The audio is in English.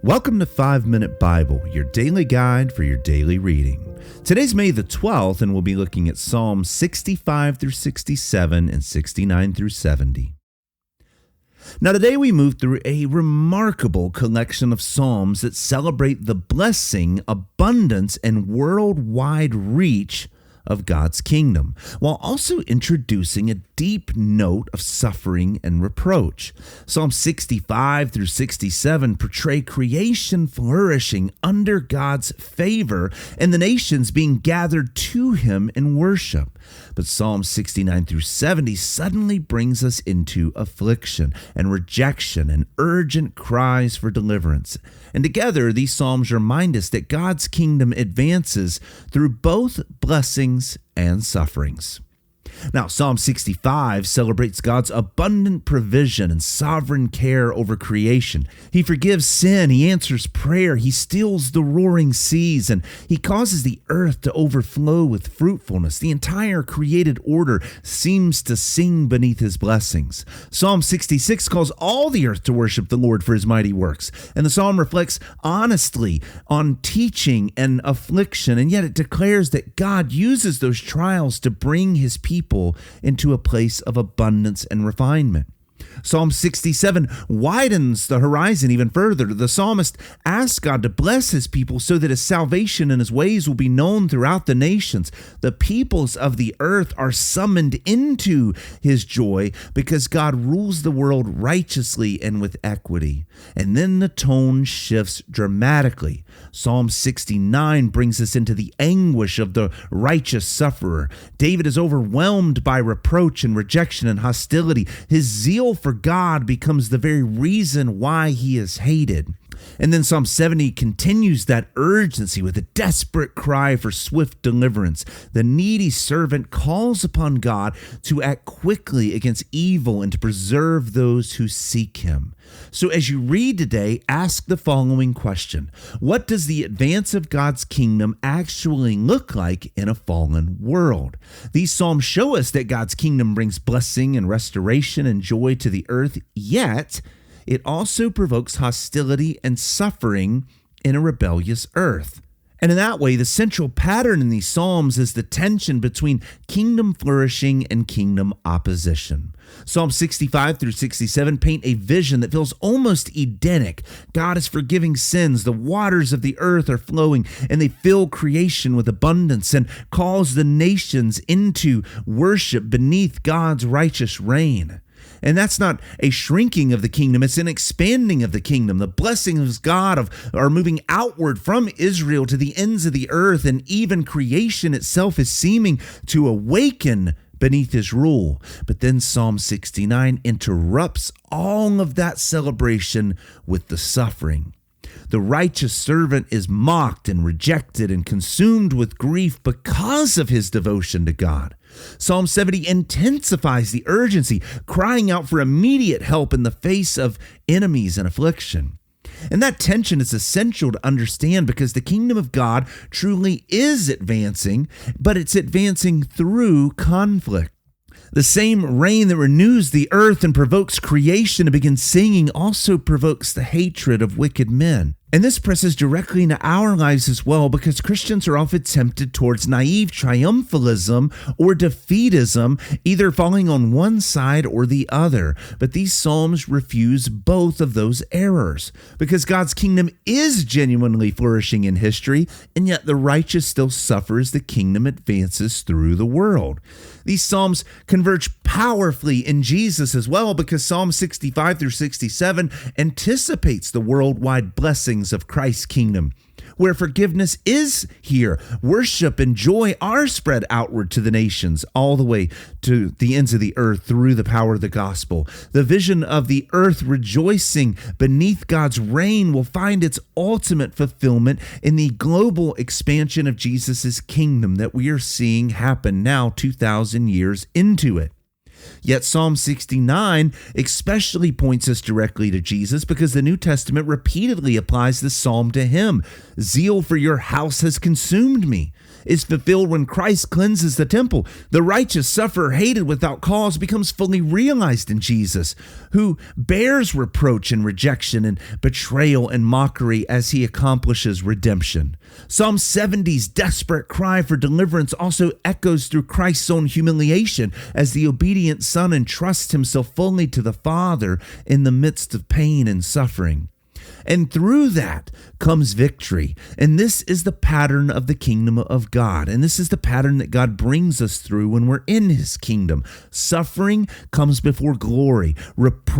Welcome to 5-Minute Bible, your daily guide for your daily reading. Today's May the 12th, and we'll be looking at Psalms 65 through 67 and 69 through 70. Now today we move through a remarkable collection of psalms that celebrate the blessing, abundance, and worldwide reach of God's kingdom, while also introducing a deep note of suffering and reproach. Psalm 65 through 67 portray creation flourishing under God's favor and the nations being gathered to Him in worship. But Psalm 69 through 70 suddenly brings us into affliction and rejection and urgent cries for deliverance. And together, these psalms remind us that God's kingdom advances through both blessings and sufferings. Now, Psalm 65 celebrates God's abundant provision and sovereign care over creation. He forgives sin, He answers prayer, He stills the roaring seas, and He causes the earth to overflow with fruitfulness. The entire created order seems to sing beneath His blessings. Psalm 66 calls all the earth to worship the Lord for His mighty works, and the psalm reflects honestly on teaching and affliction, and yet it declares that God uses those trials to bring His people into a place of abundance and refinement. Psalm 67 widens the horizon even further. The psalmist asks God to bless His people so that His salvation and His ways will be known throughout the nations. The peoples of the earth are summoned into His joy because God rules the world righteously and with equity. And then the tone shifts dramatically. Psalm 69 brings us into the anguish of the righteous sufferer. David is overwhelmed by reproach and rejection and hostility. His zeal for God becomes the very reason why he is hated. And then Psalm 70 continues that urgency with a desperate cry for swift deliverance. The needy servant calls upon God to act quickly against evil and to preserve those who seek Him. So as you read today, ask the following question: what does the advance of God's kingdom actually look like in a fallen world? These psalms show us that God's kingdom brings blessing and restoration and joy to the earth, yet it also provokes hostility and suffering in a rebellious earth. And in that way, the central pattern in these psalms is the tension between kingdom flourishing and kingdom opposition. Psalm 65 through 67 paint a vision that feels almost Edenic. God is forgiving sins, the waters of the earth are flowing, and they fill creation with abundance and calls the nations into worship beneath God's righteous reign. And that's not a shrinking of the kingdom, it's an expanding of the kingdom. The blessings of God are moving outward from Israel to the ends of the earth, and even creation itself is seeming to awaken beneath His rule. But then Psalm 69 interrupts all of that celebration with the suffering. The righteous servant is mocked and rejected and consumed with grief because of his devotion to God. Psalm 70 intensifies the urgency, crying out for immediate help in the face of enemies and affliction. And that tension is essential to understand because the kingdom of God truly is advancing, but it's advancing through conflict. The same rain that renews the earth and provokes creation to begin singing also provokes the hatred of wicked men. And this presses directly into our lives as well, because Christians are often tempted towards naive triumphalism or defeatism, either falling on one side or the other. But these psalms refuse both of those errors, because God's kingdom is genuinely flourishing in history, and yet the righteous still suffer as the kingdom advances through the world. These psalms converge powerfully in Jesus as well, because Psalm 65 through 67 anticipates the worldwide blessing of Christ's kingdom. Where forgiveness is here, worship and joy are spread outward to the nations, all the way to the ends of the earth through the power of the gospel. The vision of the earth rejoicing beneath God's reign will find its ultimate fulfillment in the global expansion of Jesus' kingdom that we are seeing happen now 2,000 years into it. Yet Psalm 69 especially points us directly to Jesus because the New Testament repeatedly applies this psalm to him. Zeal for your house has consumed me is fulfilled when Christ cleanses the temple. The righteous sufferer hated without cause becomes fully realized in Jesus, who bears reproach and rejection and betrayal and mockery as he accomplishes redemption. Psalm 70's desperate cry for deliverance also echoes through Christ's own humiliation as the obedient Son entrusts himself fully to the Father in the midst of pain and suffering. And through that comes victory. And this is the pattern of the kingdom of God. And this is the pattern that God brings us through when we're in his kingdom. Suffering comes before glory. Reproach